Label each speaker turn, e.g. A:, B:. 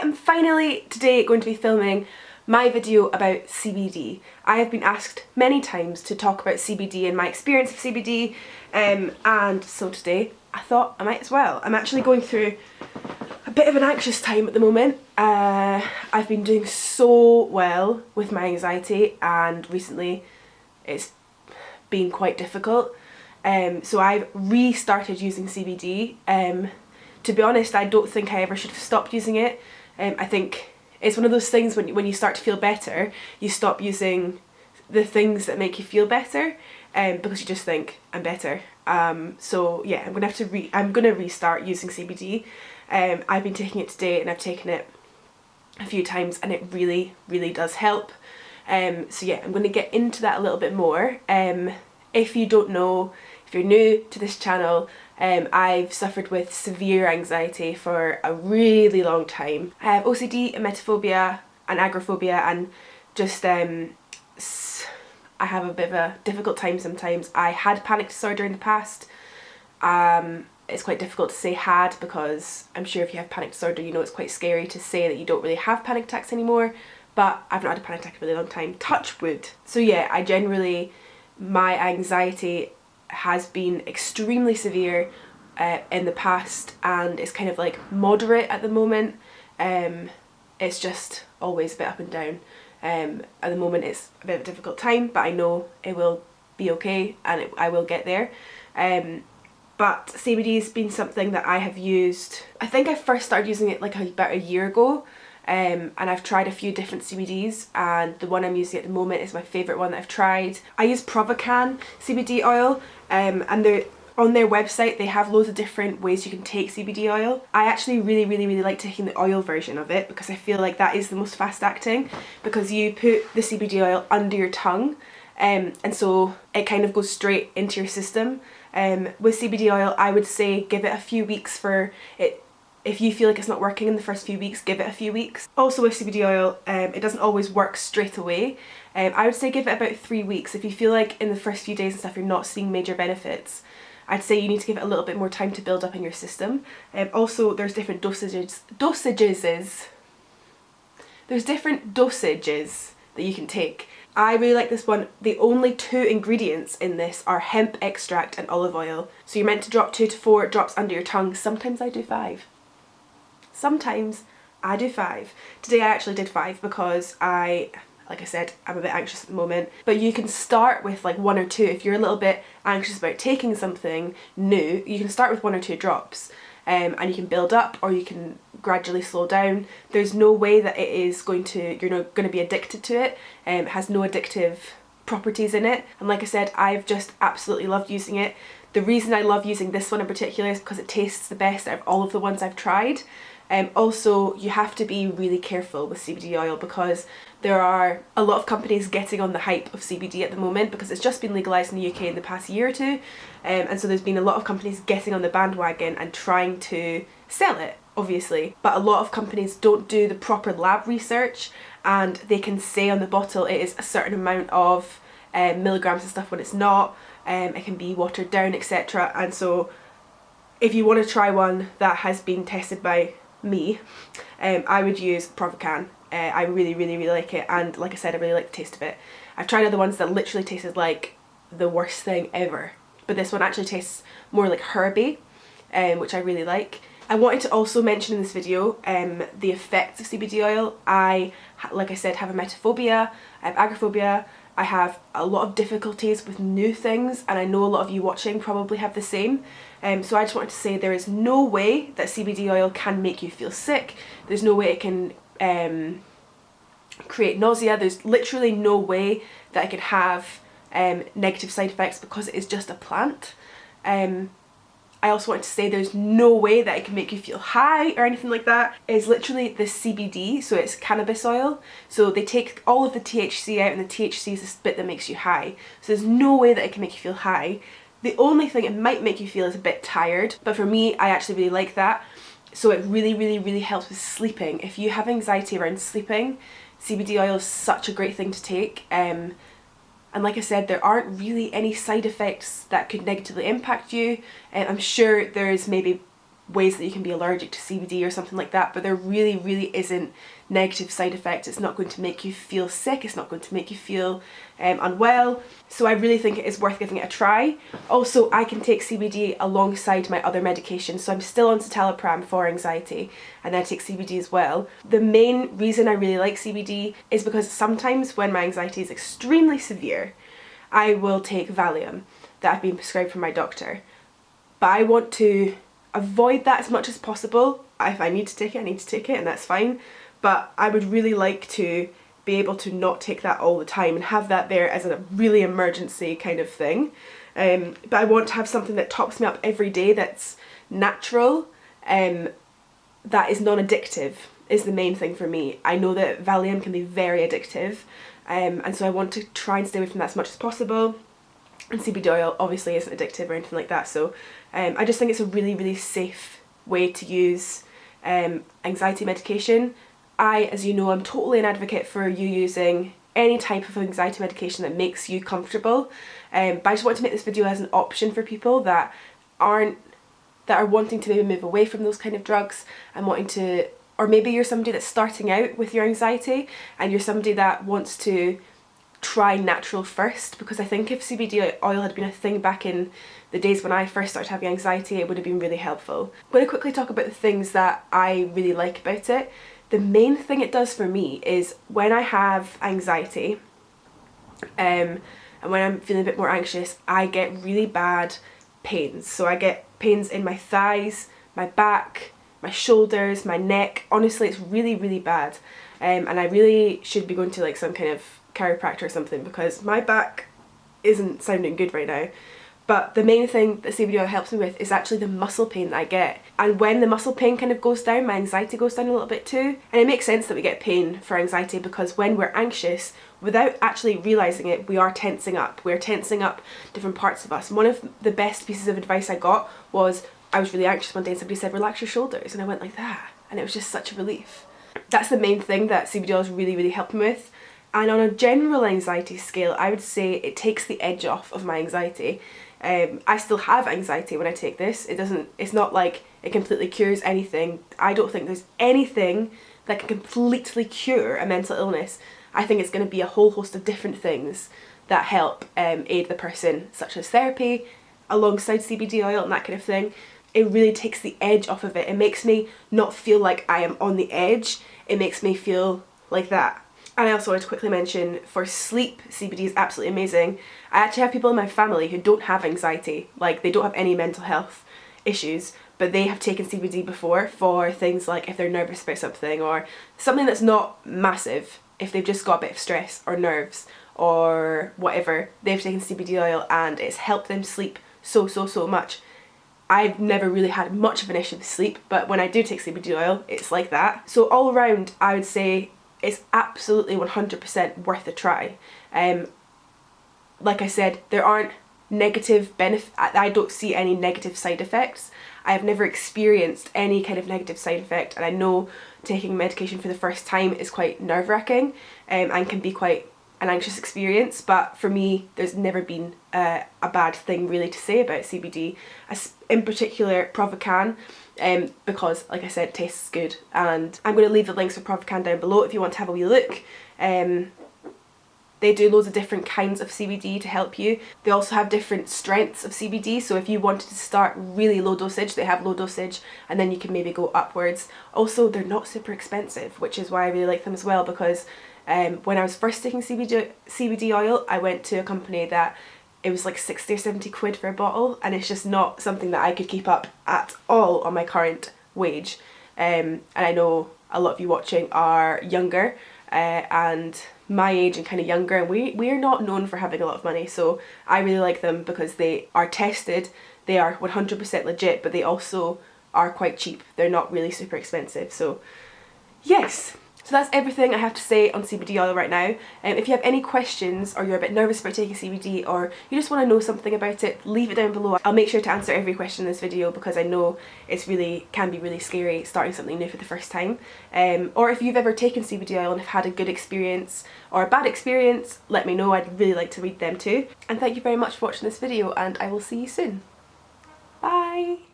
A: am finally today going to be filming my video about CBD. I have been asked many times to talk about CBD and my experience of CBD, and so today I thought I might as well. I'm actually going through a bit of an anxious time at the moment. I've been doing so well with my anxiety, and recently it's been quite difficult. So I've restarted using CBD. To be honest, I don't think I ever should have stopped using it. I think it's one of those things when you start to feel better, you stop using the things that make you feel better, because you just think, I'm better. So yeah, I'm gonna restart using CBD. I've been taking it today and I've taken it a few times and it really, really does help. So yeah, I'm gonna get into that a little bit more. If you don't know, if you're new to this channel, I've suffered with severe anxiety for a really long time. I have OCD, emetophobia and agoraphobia, and just I have a bit of a difficult time sometimes. I had panic disorder in the past. It's quite difficult to say had, because I'm sure if you have panic disorder, you know it's quite scary to say that you don't really have panic attacks anymore, but I've not had a panic attack in a really long time, touch wood. So yeah, my anxiety has been extremely severe in the past, and it's kind of like moderate at the moment. It's just always a bit up and down. At the moment it's a bit of a difficult time, but I know it will be okay and I will get there. But CBD has been something that I have used, I think I first started using it like about a year ago. And I've tried a few different CBDs, and the one I'm using at the moment is my favourite one that I've tried. I use Provocan CBD oil, and on their website they have loads of different ways you can take CBD oil. I actually really like taking the oil version of it, because I feel like that is the most fast acting, because you put the CBD oil under your tongue, and so it kind of goes straight into your system. With CBD oil, I would say give it a few weeks for it. If you feel like it's not working in the first few weeks, give it a few weeks. Also with CBD oil, it doesn't always work straight away. I would say give it about 3 weeks. If you feel like in the first few days and stuff you're not seeing major benefits, I'd say you need to give it a little bit more time to build up in your system. Also, there's different dosages that you can take. I really like this one. The only 2 ingredients in this are hemp extract and olive oil. So you're meant to drop 2 to 4 drops under your tongue. Sometimes I do 5. Sometimes I do 5. Today I actually did 5 because like I said, I'm a bit anxious at the moment. But you can start with like 1 or 2. If you're a little bit anxious about taking something new, you can start with 1 or 2 drops. And you can build up, or you can gradually slow down. There's no way that you're not going to be addicted to it. It has no addictive properties in it. And like I said, I've just absolutely loved using it. The reason I love using this one in particular is because it tastes the best out of all of the ones I've tried. Also, you have to be really careful with CBD oil, because there are a lot of companies getting on the hype of CBD at the moment, because it's just been legalised in the UK in the past year or 2, and so there's been a lot of companies getting on the bandwagon and trying to sell it, obviously. But a lot of companies don't do the proper lab research, and they can say on the bottle it is a certain amount of milligrams and stuff when it's not. It can be watered down, etc. And so if you want to try one that has been tested by me, I would use Provocan. I really like it, and like I said, I really like the taste of it. I've tried other ones that literally tasted like the worst thing ever, but this one actually tastes more like herby, which I really like. I wanted to also mention in this video the effects of CBD oil. Like I said, have emetophobia, I have agoraphobia, I have a lot of difficulties with new things, and I know a lot of you watching probably have the same. So I just wanted to say there is no way that CBD oil can make you feel sick. There's no way it can create nausea. There's literally no way that it could have negative side effects, because it is just a plant. I also wanted to say there's no way that it can make you feel high or anything like that. It's literally the CBD, so it's cannabis oil. So they take all of the THC out, and the THC is the bit that makes you high. So there's no way that it can make you feel high. The only thing it might make you feel is a bit tired, but for me, I actually really like that. So it really helps with sleeping. If you have anxiety around sleeping, CBD oil is such a great thing to take. And like I said, there aren't really any side effects that could negatively impact you. I'm sure there's maybe ways that you can be allergic to CBD or something like that, but there really isn't negative side effects. It's not going to make you feel sick, it's not going to make you feel unwell, so I really think it is worth giving it a try. Also, I can take CBD alongside my other medications, so I'm still on citalopram for anxiety, and I take CBD as well. The main reason I really like CBD is because sometimes when my anxiety is extremely severe, I will take Valium that I've been prescribed from my doctor, but I want to avoid that as much as possible. If I need to take it, I need to take it, and that's fine, but I would really like to be able to not take that all the time and have that there as a really emergency kind of thing. But I want to have something that tops me up every day, that's natural, that is non-addictive is the main thing for me. I know that Valium can be very addictive, and so I want to try and stay away from that as much as possible. And CBD oil obviously isn't addictive or anything like that, so I just think it's a really safe way to use anxiety medication. As you know, I'm totally an advocate for you using any type of anxiety medication that makes you comfortable, but I just want to make this video as an option for people that are wanting to maybe move away from those kind of drugs and wanting to, or maybe you're somebody that's starting out with your anxiety and you're somebody that wants to try natural first, because I think if CBD oil had been a thing back in the days when I first started having anxiety, it would have been really helpful. I'm going to quickly talk about the things that I really like about it. The main thing it does for me is when I have anxiety and when I'm feeling a bit more anxious, I get really bad pains. So I get pains in my thighs, my back, my shoulders, my neck. Honestly, it's really bad, and I really should be going to like some kind of chiropractor or something, because my back isn't sounding good right now. But the main thing that CBD oil helps me with is actually the muscle pain that I get. And when the muscle pain kind of goes down, my anxiety goes down a little bit too. And it makes sense that we get pain for anxiety, because when we're anxious, without actually realising it, we are tensing up. We're tensing up different parts of us. And one of the best pieces of advice I got was, I was really anxious one day and somebody said, relax your shoulders. And I went like that. And it was just such a relief. That's the main thing that CBD oil has really helped me with. And on a general anxiety scale, I would say it takes the edge off of my anxiety. I still have anxiety when I take this. It's not like it completely cures anything. I don't think there's anything that can completely cure a mental illness. I think it's going to be a whole host of different things that help aid the person, such as therapy, alongside CBD oil and that kind of thing. It really takes the edge off of it. It makes me not feel like I am on the edge. It makes me feel like that. And I also want to quickly mention, for sleep, CBD is absolutely amazing. I actually have people in my family who don't have anxiety, like they don't have any mental health issues, but they have taken CBD before for things like if they're nervous about something, or something that's not massive, if they've just got a bit of stress or nerves or whatever, they've taken CBD oil and it's helped them sleep so much. I've never really had much of an issue with sleep, but when I do take CBD oil, it's like that. So all around, I would say it's absolutely 100% worth a try. Like I said, there aren't negative benefits. I don't see any negative side effects. I have never experienced any kind of negative side effect, and I know taking medication for the first time is quite nerve-wracking and can be quite an anxious experience, but for me there's never been a bad thing really to say about CBD, in particular Provocan, because like I said, it tastes good. And I'm going to leave the links for Provocan down below if you want to have a wee look. They do loads of different kinds of CBD to help you. They also have different strengths of CBD, so if you wanted to start really low dosage, they have low dosage, and then you can maybe go upwards. Also, they're not super expensive, which is why I really like them as well, because when I was first taking CBD oil, I went to a company that it was like 60 or 70 quid for a bottle, and it's just not something that I could keep up at all on my current wage. And I know a lot of you watching are younger, and my age and kind of younger, and we are not known for having a lot of money, so I really like them because they are tested, they are 100% legit, but they also are quite cheap. They're not really super expensive. So yes, so that's everything I have to say on CBD oil right now. If you have any questions, or you're a bit nervous about taking CBD, or you just want to know something about it, leave it down below. I'll make sure to answer every question in this video, because I know it's can be really scary starting something new for the first time. Or if you've ever taken CBD oil and have had a good experience or a bad experience, let me know. I'd really like to read them too. And thank you very much for watching this video, and I will see you soon. Bye!